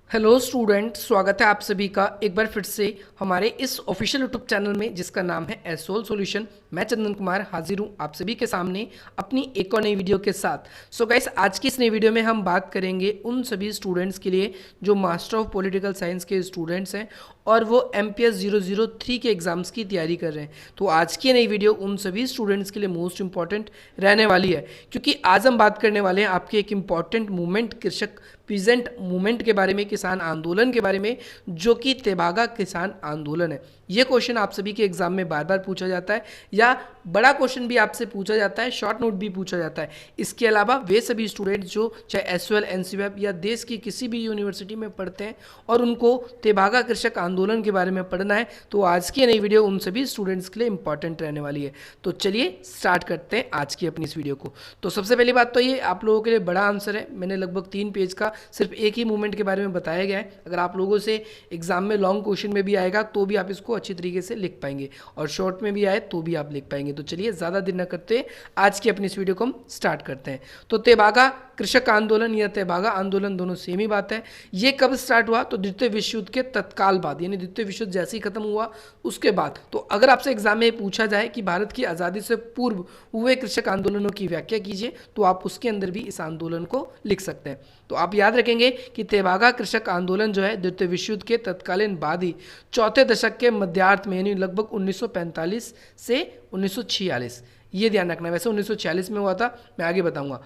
Hello student, स्वागत है आप सभी का एक बार फिर से हमारे इस ऑफिशियल यूट्यूब चैनल में जिसका नाम है एसोल सॉल्यूशन। मैं चंदन कुमार हाजिर हूँ आप सभी के सामने अपनी एक और नई वीडियो के साथ। सो गाइस, आज की इस नई वीडियो में हम बात करेंगे उन सभी स्टूडेंट्स के लिए जो मास्टर ऑफ पॉलिटिकल साइंस के स्टूडेंट्स हैं और वो MPS 003 के एग्ज़ाम्स की तैयारी कर रहे हैं। तो आज की नई वीडियो उन सभी स्टूडेंट्स के लिए मोस्ट इंपॉर्टेंट रहने वाली है, क्योंकि आज हम बात करने वाले हैं आपके एक इम्पॉर्टेंट मूवमेंट, कृषक पीजेंट मूवमेंट के बारे में, किसान आंदोलन के बारे में, जो कि तेभागा किसान आंदोलन है। ये क्वेश्चन आप सभी के एग्जाम में बार बार पूछा जाता है, या बड़ा क्वेश्चन भी आपसे पूछा जाता है, शॉर्ट नोट भी पूछा जाता है। इसके अलावा वे सभी स्टूडेंट्स जो चाहे SOL, NCVEB या देश की किसी भी यूनिवर्सिटी में पढ़ते हैं और उनको तेभागा कृषक आंदोलन के बारे में पढ़ना है, तो आज की नई वीडियो उन सभी स्टूडेंट्स के लिए इंपॉर्टेंट रहने वाली है। तो चलिए स्टार्ट करते हैं आज की अपनी इस वीडियो को। तो सबसे पहली बात तो ये आप लोगों के लिए बड़ा आंसर है। मैंने लगभग 3 पेज का सिर्फ एक ही मूवमेंट के बारे में बताया गया है। अगर आप लोगों से एग्जाम में लॉन्ग क्वेश्चन में भी आएगा तो भी आप इसको अच्छी तरीके से लिख पाएंगे, और शॉर्ट में भी आए तो भी आप लिख पाएंगे। तो चलिए ज़्यादा देर न करते आज की अपनी इस वीडियो को हम स्टार्ट करते हैं। तो तेभागा कृषक आंदोलन या तेभागा आंदोलन दोनों सेम ही बात है। ये कब स्टार्ट हुआ? तो द्वितीय विश्व युद्ध के तत्काल बाद, यानी द्वितीय विश्व युद्ध जैसे ही खत्म हुआ उसके बाद। तो अगर आपसे एग्जाम में पूछा जाए कि भारत की आज़ादी से पूर्व हुए कृषक आंदोलनों की व्याख्या कीजिए, तो आप उसके अंदर भी इस आंदोलन को लिख सकते हैं। तो आप याद रखेंगे कि तेभागा कृषक आंदोलन जो है द्वितीय विश्व युद्ध के तत्कालीन बाद ही चौथे दशक के मध्यार्थ में, यानी लगभग 1945 से 1946, ये ध्यान रखना है। वैसे 1946 में हुआ था, मैं आगे बताऊंगा।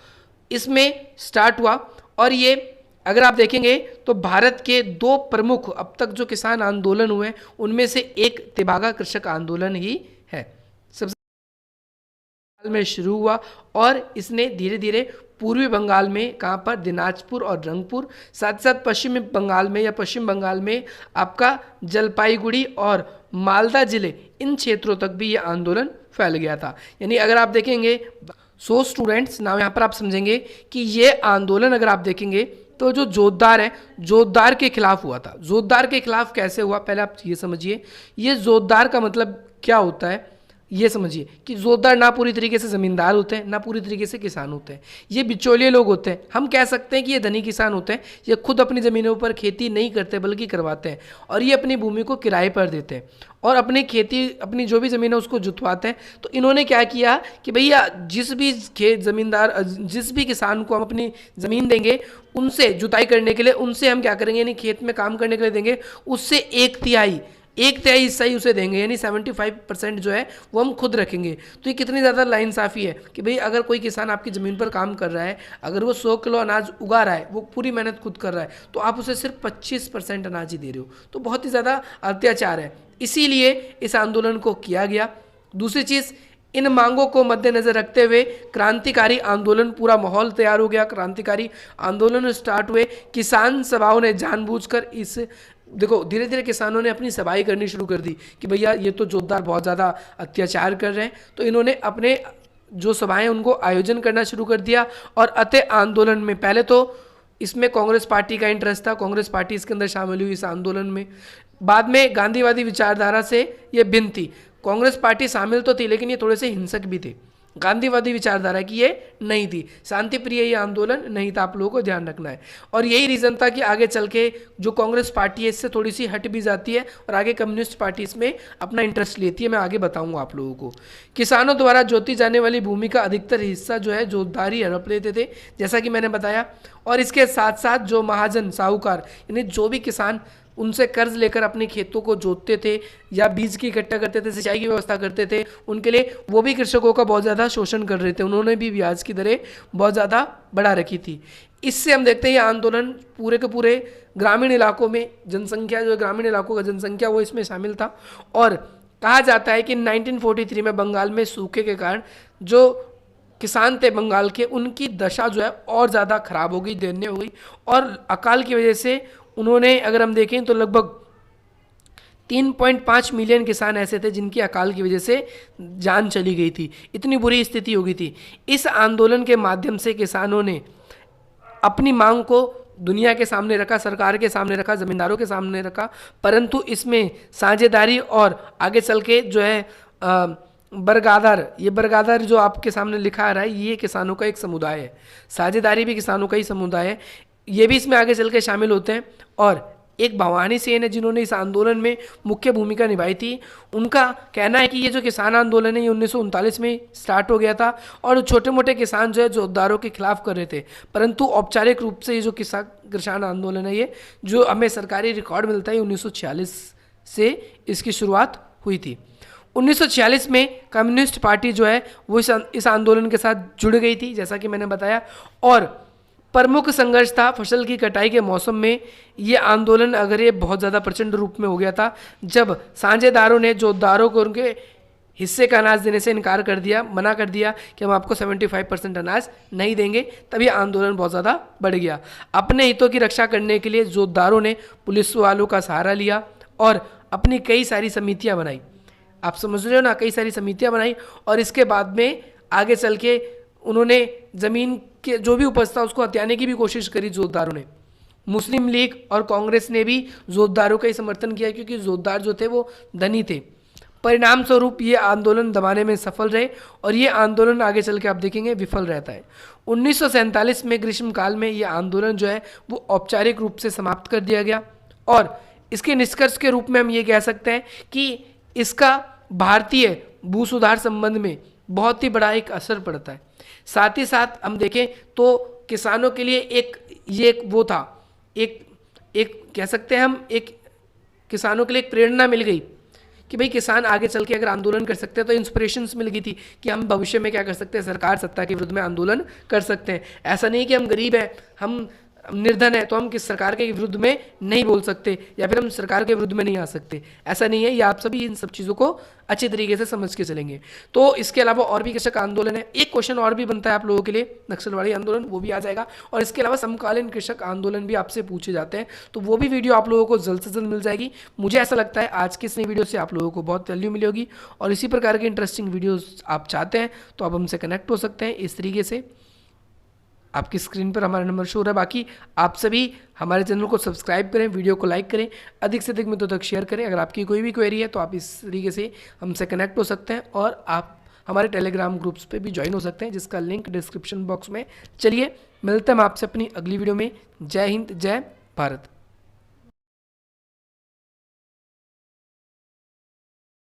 इसमें स्टार्ट हुआ, और ये अगर आप देखेंगे तो भारत के 2 प्रमुख अब तक जो किसान आंदोलन हुए उनमें से एक तेभागा कृषक आंदोलन ही है। सबसे में शुरू हुआ और इसने धीरे धीरे पूर्वी बंगाल में, कहाँ पर, दिनाजपुर और रंगपुर, साथ साथ पश्चिमी बंगाल में या पश्चिम बंगाल में आपका जलपाईगुड़ी और मालदा जिले, इन क्षेत्रों तक भी ये आंदोलन फैल गया था। यानी अगर आप देखेंगे स्टूडेंट्स नाउ यहाँ पर आप समझेंगे कि ये आंदोलन अगर आप देखेंगे तो जो जोतदार है, जोतदार के खिलाफ हुआ था। जोतदार के खिलाफ कैसे हुआ, पहले आप ये समझिए। ये जोतदार का मतलब क्या होता है ये समझिए कि जोतदार ना पूरी तरीके से ज़मींदार होते हैं, ना पूरी तरीके से किसान होते हैं। ये बिचौलिए लोग होते हैं। हम कह सकते हैं कि ये धनी किसान होते हैं। ये खुद अपनी ज़मीनों पर खेती नहीं करते बल्कि करवाते हैं, और ये अपनी भूमि को किराए पर देते हैं और अपनी खेती, अपनी जो भी ज़मीन है उसको जुतवाते हैं। तो इन्होंने क्या किया कि भैया जिस भी ज़मींदार, जिस भी किसान को हम अपनी ज़मीन देंगे, उनसे जुताई करने के लिए, उनसे हम क्या करेंगे, यानी खेत में काम करने के लिए देंगे, उससे 1/3 हिस्सा ही उसे देंगे, यानी 75% जो है वो हम खुद रखेंगे। तो ये कितनी ज़्यादा नाइंसाफ़ी है कि भाई अगर कोई किसान आपकी ज़मीन पर काम कर रहा है, अगर वो 100 किलो अनाज उगा रहा है, वो पूरी मेहनत खुद कर रहा है, तो आप उसे सिर्फ 25% अनाज ही दे रहे हो। तो बहुत ही ज़्यादा अत्याचार है, इसीलिए इस आंदोलन को किया गया। दूसरी चीज़, इन मांगों को मद्देनजर रखते हुए क्रांतिकारी आंदोलन, पूरा माहौल तैयार हो गया, क्रांतिकारी आंदोलन स्टार्ट हुए। किसान सभाओं ने जानबूझकर इस, देखो धीरे धीरे किसानों ने अपनी सभाएं करनी शुरू कर दी कि भैया ये तो जोतदार बहुत ज़्यादा अत्याचार कर रहे हैं। तो इन्होंने अपने जो सभाएं उनको आयोजन करना शुरू कर दिया। और अतः आंदोलन में पहले तो इसमें कांग्रेस पार्टी का इंटरेस्ट था, कांग्रेस पार्टी इसके अंदर शामिल हुई इस आंदोलन में। बाद में गांधीवादी विचारधारा से ये भिन्न थी। कांग्रेस पार्टी शामिल तो थी, लेकिन ये थोड़े से हिंसक भी थे। गांधीवादी विचारधारा की ये नहीं थी, शांति प्रिय ये आंदोलन नहीं था, आप लोगों को ध्यान रखना है। और यही रीज़न था कि आगे चल के जो कांग्रेस पार्टी है इससे थोड़ी सी हट भी जाती है और आगे कम्युनिस्ट पार्टी इसमें अपना इंटरेस्ट लेती है। मैं आगे बताऊंगा आप लोगों को। किसानों द्वारा जोती जाने वाली भूमि का अधिकतर हिस्सा जो है जोतदार ही हड़प लेते थे, जैसा कि मैंने बताया। और इसके साथ साथ जो महाजन, साहूकार, यानी जो भी किसान उनसे कर्ज लेकर अपने खेतों को जोतते थे या बीज की इकट्ठा करते थे, सिंचाई की व्यवस्था करते थे, उनके लिए वो भी कृषकों का बहुत ज़्यादा शोषण कर रहे थे। उन्होंने भी ब्याज की दरें बहुत ज़्यादा बढ़ा रखी थी। इससे हम देखते हैं ये आंदोलन पूरे के पूरे ग्रामीण इलाकों में, जनसंख्या जो ग्रामीण इलाकों का जनसंख्या वो इसमें शामिल था। और कहा जाता है कि 1943 में बंगाल में सूखे के कारण जो किसान थे बंगाल के, उनकी दशा जो है और ज़्यादा खराब हो गई, दयनीय हो गई। और अकाल की वजह से उन्होंने, अगर हम देखें तो लगभग 3.5 मिलियन किसान ऐसे थे जिनकी अकाल की वजह से जान चली गई थी। इतनी बुरी स्थिति हो गई थी। इस आंदोलन के माध्यम से किसानों ने अपनी मांग को दुनिया के सामने रखा, सरकार के सामने रखा, ज़मींदारों के सामने रखा, परंतु इसमें साझेदारी और आगे चल के जो है बरगादर, ये बरगादर जो आपके सामने लिखा आ रहा है, ये किसानों का एक समुदाय है। साझेदारी भी किसानों का ही समुदाय है। ये भी इसमें आगे चल के शामिल होते हैं। और एक भवानी सेन है जिन्होंने इस आंदोलन में मुख्य भूमिका निभाई थी। उनका कहना है कि ये जो किसान आंदोलन है ये 1939 में स्टार्ट हो गया था और छोटे मोटे किसान जो है जोतदारों के खिलाफ कर रहे थे, परंतु औपचारिक रूप से ये जो किसान आंदोलन है ये जो हमें सरकारी रिकॉर्ड मिलता है 1946 से इसकी शुरुआत हुई थी। 1946 में कम्युनिस्ट पार्टी जो है वो इस आंदोलन के साथ जुड़ गई थी, जैसा कि मैंने बताया। और प्रमुख संघर्ष था फसल की कटाई के मौसम में ये आंदोलन, अगर ये बहुत ज़्यादा प्रचंड रूप में हो गया था जब साझेदारों ने जोतदारों को उनके हिस्से का अनाज देने से इनकार कर दिया, मना कर दिया कि हम आपको 75% अनाज नहीं देंगे। तभी आंदोलन बहुत ज़्यादा बढ़ गया। अपने हितों की रक्षा करने के लिए जोतदारों ने पुलिस वालों का सहारा लिया और अपनी कई सारी समितियाँ बनाई। आप समझ रहे हो ना, कई सारी समितियाँ बनाई। और इसके बाद में आगे चल के उन्होंने ज़मीन के जो भी उपज था उसको हथियाने की भी कोशिश करी जोतदारों ने। मुस्लिम लीग और कांग्रेस ने भी जोतदारों का ही समर्थन किया क्योंकि जोतदार जो थे वो धनी थे। परिणाम स्वरूप ये आंदोलन दबाने में सफल रहे और ये आंदोलन आगे चल के आप देखेंगे विफल रहता है। 1947 में ग्रीष्मकाल में ये आंदोलन जो है वो औपचारिक रूप से समाप्त कर दिया गया और इसके निष्कर्ष के रूप में हम ये कह सकते हैं कि इसका भारतीय भू सुधार संबंध में बहुत ही बड़ा एक असर पड़ता है। साथ ही साथ हम देखें तो किसानों के लिए एक वो था, एक कह सकते हैं हम, एक किसानों के लिए एक प्रेरणा मिल गई कि भाई किसान आगे चल के अगर आंदोलन कर सकते हैं तो इंस्पिरेशंस मिल गई थी कि हम भविष्य में क्या कर सकते हैं, सरकार सत्ता के विरुद्ध में आंदोलन कर सकते हैं। ऐसा नहीं कि हम गरीब हैं, हम निर्धन है तो हम किस सरकार के विरुद्ध में नहीं बोल सकते या फिर हम सरकार के विरुद्ध में नहीं आ सकते, ऐसा नहीं है। ये आप सभी इन सब चीज़ों को अच्छे तरीके से समझ के चलेंगे। तो इसके अलावा और भी कृषक आंदोलन है। एक क्वेश्चन और भी बनता है आप लोगों के लिए, नक्सलवाड़ी आंदोलन, वो भी आ जाएगा। और इसके अलावा समकालीन कृषक आंदोलन भी आपसे पूछे जाते हैं, तो वो भी वीडियो आप लोगों को जल्द से जल्द मिल जाएगी। मुझे ऐसा लगता है आज की इस नई वीडियो से आप लोगों को बहुत वैल्यू मिली होगी और इसी प्रकार की इंटरेस्टिंग वीडियोज़ आप चाहते हैं तो आप हमसे कनेक्ट हो सकते हैं इस तरीके से। आपकी स्क्रीन पर हमारा नंबर शो हो रहा है। बाकी आप सभी हमारे चैनल को सब्सक्राइब करें, वीडियो को लाइक करें, अधिक से अधिक मित्रों तक शेयर करें। अगर आपकी कोई भी क्वेरी है तो आप इस तरीके से हमसे कनेक्ट हो सकते हैं और आप हमारे टेलीग्राम ग्रुप्स पे भी ज्वाइन हो सकते हैं जिसका लिंक डिस्क्रिप्शन बॉक्स में। चलिए मिलते हैं हम आपसे अपनी अगली वीडियो में। जय हिंद, जय भारत।